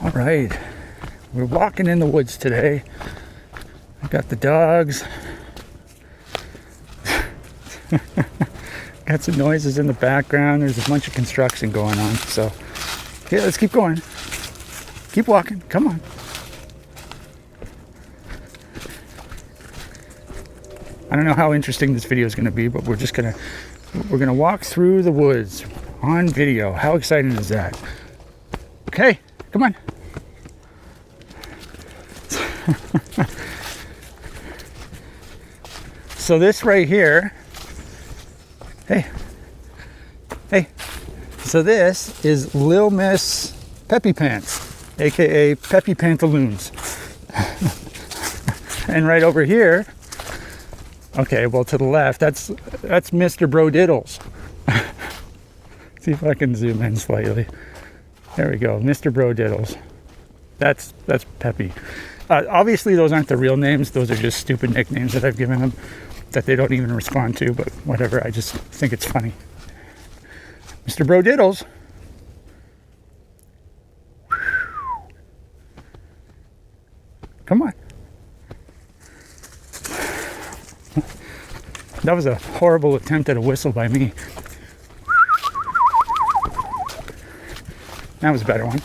All right, we're walking in the woods today. I got the dogs. Got some noises in the background. There's a bunch of construction going on. So, yeah, let's keep going. Keep walking. Come on. I don't know how interesting this video is going to be, but we're gonna walk through the woods on video. How exciting is that? Okay, come on. So this right here, hey, so this is Lil Miss Peppy Pants, aka Peppy Pantaloons. And right over here, okay, well to the left, that's Mr. Bro Diddles. See if I can zoom in slightly. There we go, Mr. Bro Diddles. That's Peppy. Obviously those aren't the real names, those are just stupid nicknames that I've given them that they don't even respond to, but whatever, I just think it's funny. Mr. Bro Diddles. Come on. That was a horrible attempt at a whistle by me. That was a better one.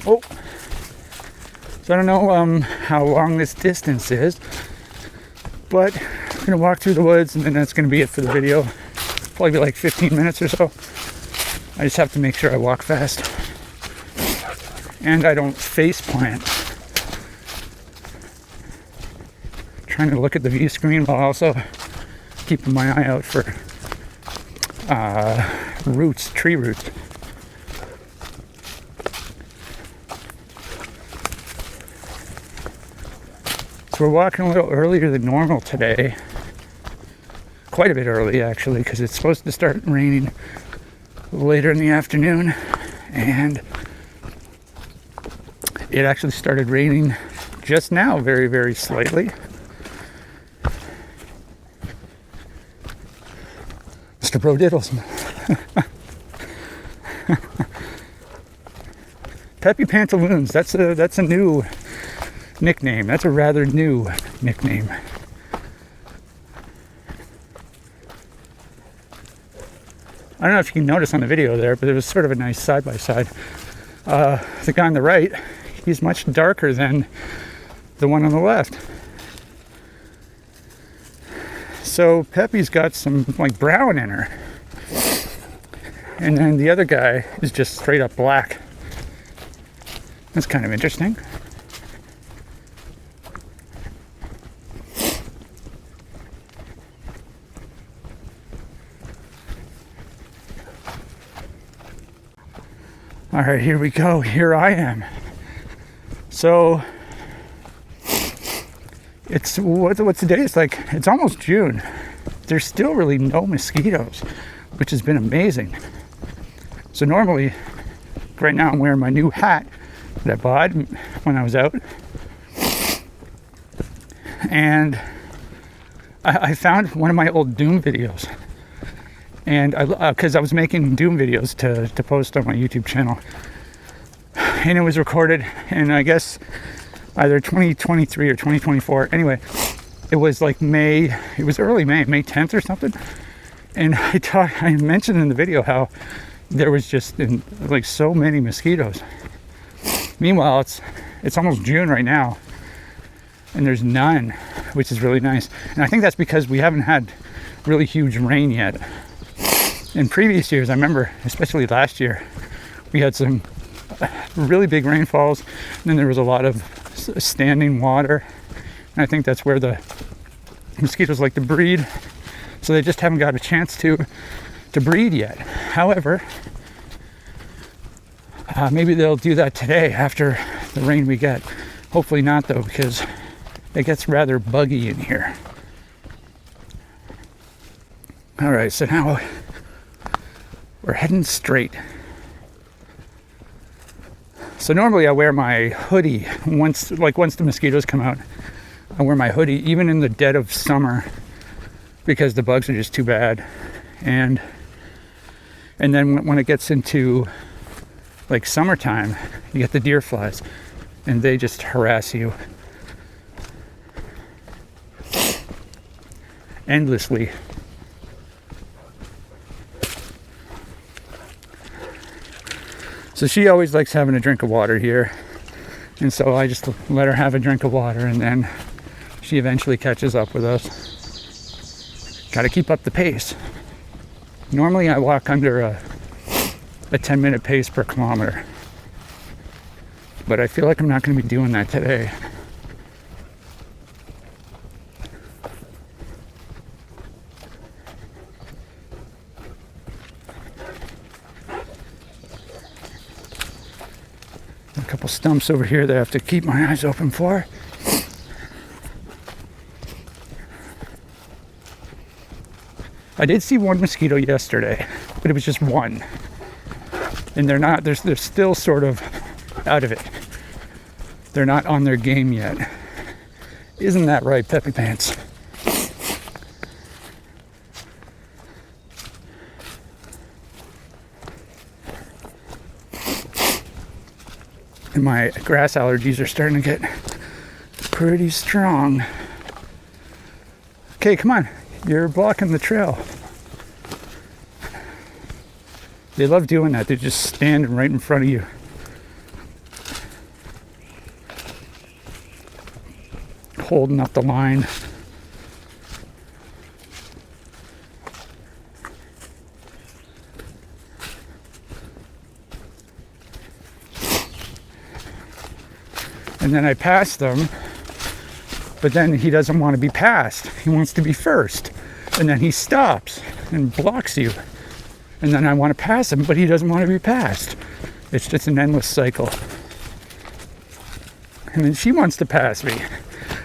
Oh, so I don't know how long this distance is, but I'm gonna walk through the woods and then that's gonna be it for the video. Probably be like 15 minutes or so. I just have to make sure I walk fast and I don't face plant. Trying to look at the view screen while also keeping my eye out for roots, tree roots. So we're walking a little earlier than normal today. Quite a bit early actually, because it's supposed to start raining later in the afternoon, and it actually started raining just now, very, very slightly. Mr. Bro Diddles. Peppy Pantaloons, that's a new nickname. That's a rather new nickname. I don't know if you can notice on the video there, but it was sort of a nice side-by-side. The guy on the right, he's much darker than the one on the left. So Peppy's got some like brown in her. And then the other guy is just straight up black. That's kind of interesting. All right, here we go. Here I am. So it's what's the day? It's like it's almost June. There's still really no mosquitoes, which has been amazing. So normally, right now I'm wearing my new hat that I bought when I was out, and I found one of my old Doom videos. And because I was making Doom videos to post on my YouTube channel, and it was recorded in, I guess, either 2023 or 2024. Anyway, it was like May. It was early May 10th or something. And I mentioned in the video how there was just like so many mosquitoes. Meanwhile, it's almost June right now, and there's none, which is really nice. And I think that's because we haven't had really huge rain yet. In previous years, I remember, especially last year, we had some really big rainfalls, and then there was a lot of standing water, and I think that's where the mosquitoes like to breed, so they just haven't got a chance to breed yet. However, maybe they'll do that today after the rain we get. Hopefully not, though, because it gets rather buggy in here. All right, so now we're heading straight. So normally I wear my hoodie once the mosquitoes come out. I wear my hoodie even in the dead of summer because the bugs are just too bad. And And then when it gets into like summertime, you get the deer flies, and they just harass you endlessly. So she always likes having a drink of water here, and so I just let her have a drink of water, and then she eventually catches up with us. Got to keep up the pace. Normally I walk under a 10-minute pace per kilometer, but I feel like I'm not going to be doing that today. A couple stumps over here that I have to keep my eyes open for. I did see one mosquito yesterday, but it was just one. And they're still sort of out of it. They're not on their game yet. Isn't that right, Peppy Pants? And my grass allergies are starting to get pretty strong. Okay, come on. You're blocking the trail. They love doing that. They're just standing right in front of you. Holding up the line. And then I pass them, but then he doesn't want to be passed. He wants to be first. And then he stops and blocks you. And then I want to pass him, but he doesn't want to be passed. It's just an endless cycle. And then she wants to pass me.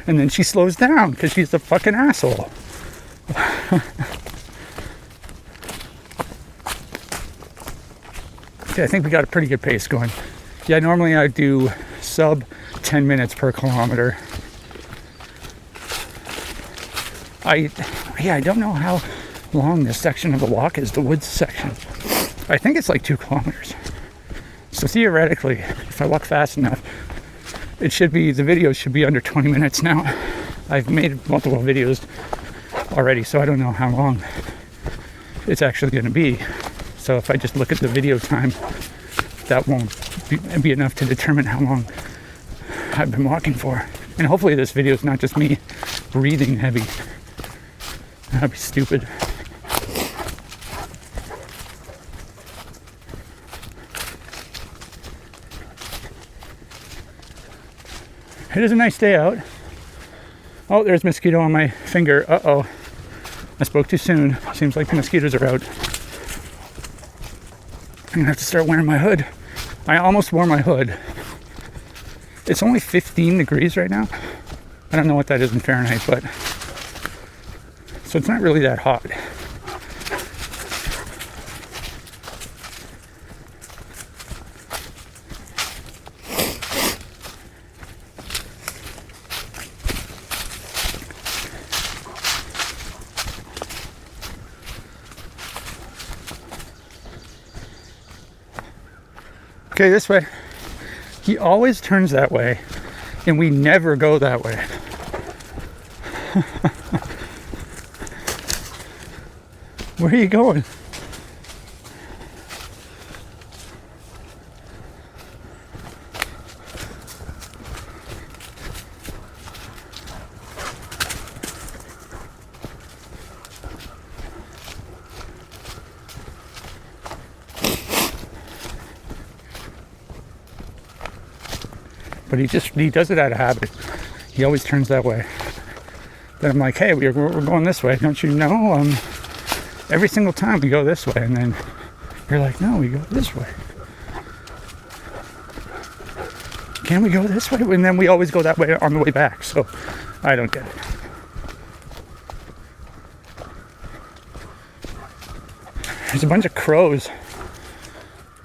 And then she slows down because she's a fucking asshole. Okay, I think we got a pretty good pace going. Yeah, normally I do sub 10 minutes per kilometer. I don't know how long this section of the walk is, the woods section. I think it's like 2 kilometers. So theoretically, if I walk fast enough, the videos should be under 20 minutes now. I've made multiple videos already, so I don't know how long it's actually going to be. So if I just look at the video time, that won't be enough to determine how long I've been walking for. And hopefully this video is not just me breathing heavy. That'd be stupid. It is a nice day out. Oh, there's a mosquito on my finger. Uh-oh. I spoke too soon. Seems like the mosquitoes are out. I'm gonna have to start wearing my hood. I almost wore my hood. It's only 15 degrees right now. I don't know what that is in Fahrenheit, but so it's not really that hot. Okay, this way. He always turns that way, and we never go that way. Where are you going? But he does it out of habit. He always turns that way. Then I'm like, hey, we're going this way. Don't you know? Every single time we go this way. And then you're like, no, we go this way. Can we go this way? And then we always go that way on the way back. So I don't get it. There's a bunch of crows.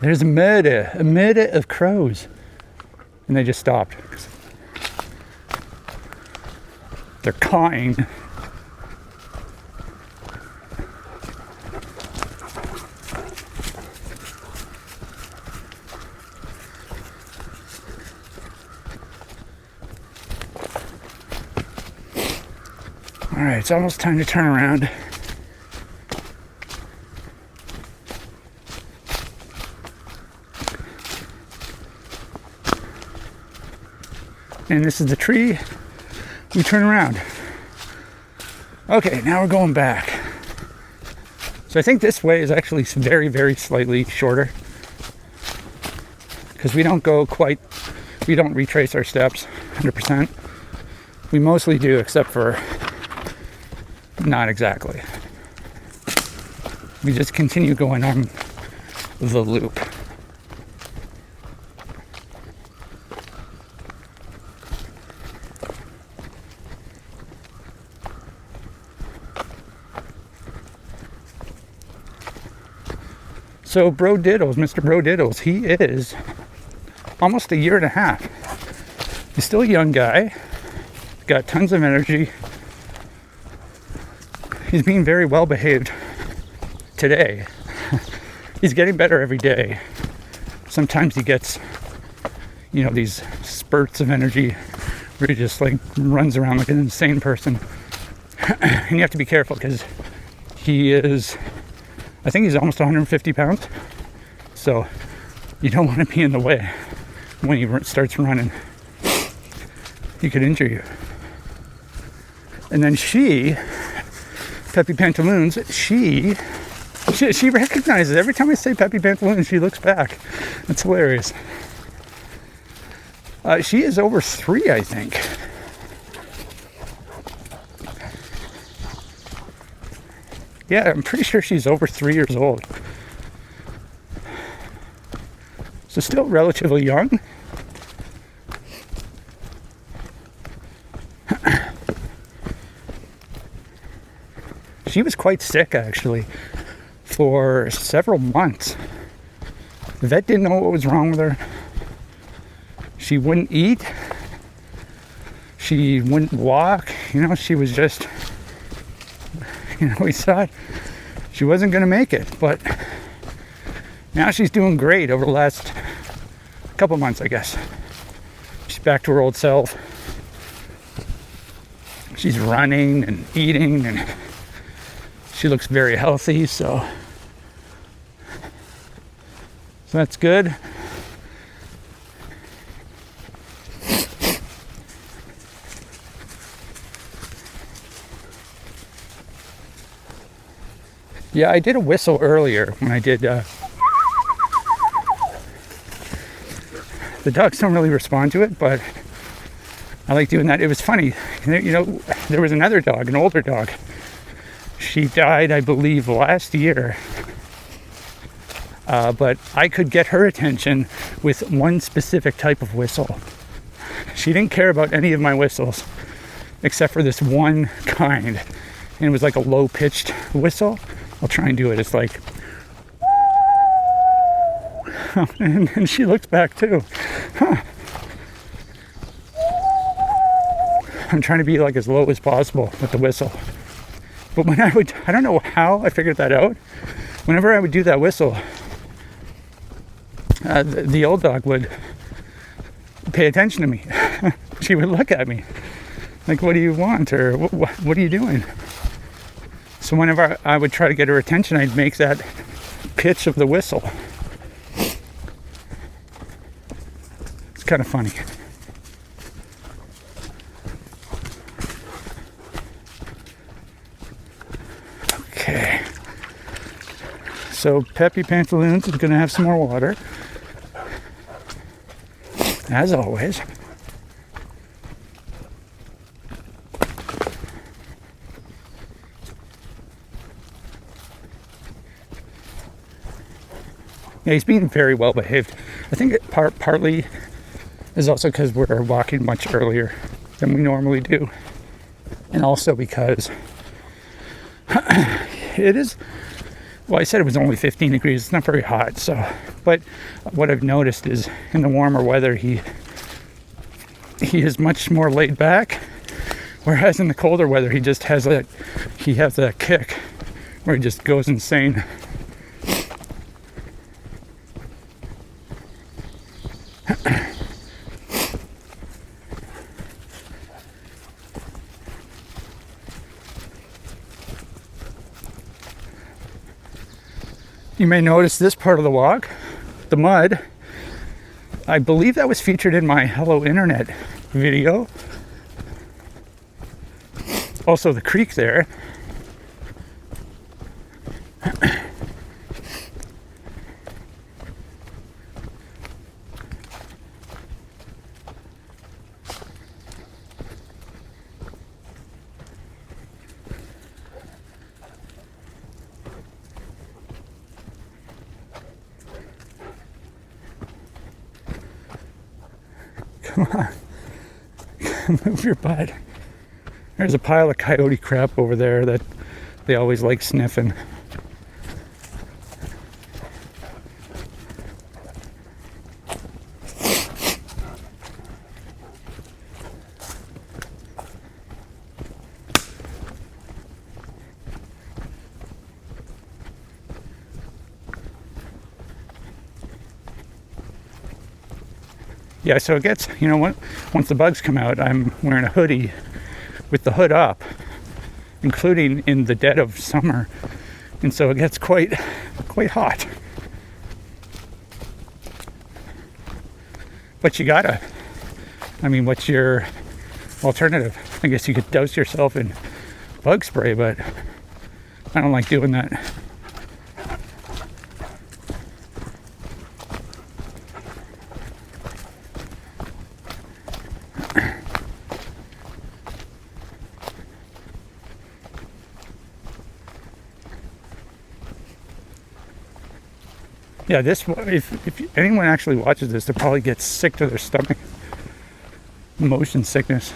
There's a murder of crows. And they just stopped. They're cawing. right, it's almost time to turn around. And this is the tree. We turn around. Okay, now we're going back. So I think this way is actually very, very slightly shorter. Because we don't retrace our steps 100%. We mostly do, except for not exactly. We just continue going on the loop. So Bro Diddles, Mr. Bro Diddles, he is almost a year and a half. He's still a young guy, got tons of energy. He's being very well behaved today. He's getting better every day. Sometimes he gets, these spurts of energy where he just like runs around like an insane person. And you have to be careful because I think he's almost 150 pounds. So you don't want to be in the way when he starts running. He could injure you. And then Peppy Pantaloons, she recognizes. Every time I say Peppy Pantaloons, she looks back. That's hilarious. She is over 3, I think. Yeah, I'm pretty sure she's over 3 years old. So still relatively young. She was quite sick, actually, for several months. The vet didn't know what was wrong with her. She wouldn't eat. She wouldn't walk. She was just... we thought she wasn't going to make it, but now she's doing great over the last couple months, I guess. She's back to her old self. She's running and eating, and she looks very healthy, so that's good. Yeah, I did a whistle earlier when I did. The dogs don't really respond to it, but I like doing that. It was funny. There was another dog, an older dog. She died, I believe, last year. But I could get her attention with one specific type of whistle. She didn't care about any of my whistles, except for this one kind. And it was like a low-pitched whistle. I'll try and do it. It's like... and she looks back too. Huh. I'm trying to be like as low as possible with the whistle. But when I don't know how I figured that out. Whenever I would do that whistle, the old dog would pay attention to me. She would look at me like, what do you want? Or what are you doing? So whenever I would try to get her attention, I'd make that pitch of the whistle. It's kind of funny. Okay. So Peppy Pantaloons is going to have some more water. As always. Yeah, he's being very well behaved. I think it partly is also because we're walking much earlier than we normally do. And also because it is, well, I said it was only 15 degrees. It's not very hot. So, but what I've noticed is in the warmer weather, he is much more laid back. Whereas in the colder weather, he has that kick where he just goes insane. You may notice this part of the walk, the mud. I believe that was featured in my Hello Internet video. Also the creek there. Come on. Move your butt. There's a pile of coyote crap over there that they always like sniffing. Yeah, so it gets, once the bugs come out, I'm wearing a hoodie with the hood up, including in the dead of summer. And so it gets quite hot. But you gotta, what's your alternative? I guess you could douse yourself in bug spray, but I don't like doing that. Yeah, if anyone actually watches this, they'll probably get sick to their stomach. Motion sickness.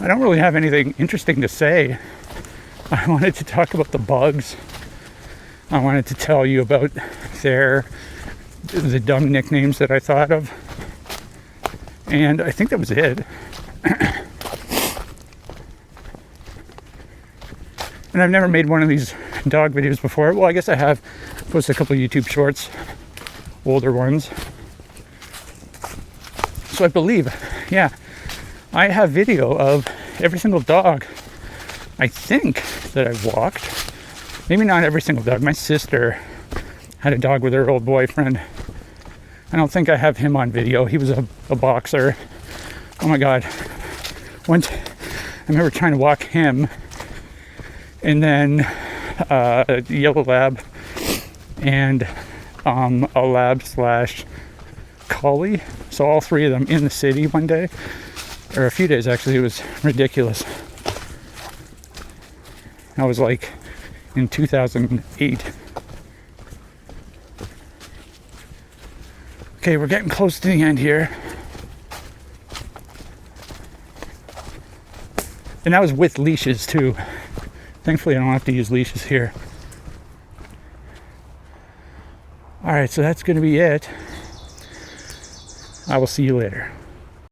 I don't really have anything interesting to say. I wanted to talk about the bugs. I wanted to tell you about the dumb nicknames that I thought of. And I think that was it. And I've never made one of these dog videos before. Well, I guess I have posted a couple of YouTube shorts, older ones. So I believe, yeah, I have video of every single dog I think that I walked. Maybe not every single dog. My sister had a dog with her old boyfriend. I don't think I have him on video. He was a boxer. Oh my God. Once I remember trying to walk him, and then a yellow lab and a lab / collie. So all three of them in the city one day, or a few days actually. It was ridiculous. I was like in 2008. Okay, we're getting close to the end here. And that was with leashes too. Thankfully, I don't have to use leashes here. All right, so that's going to be it. I will see you later.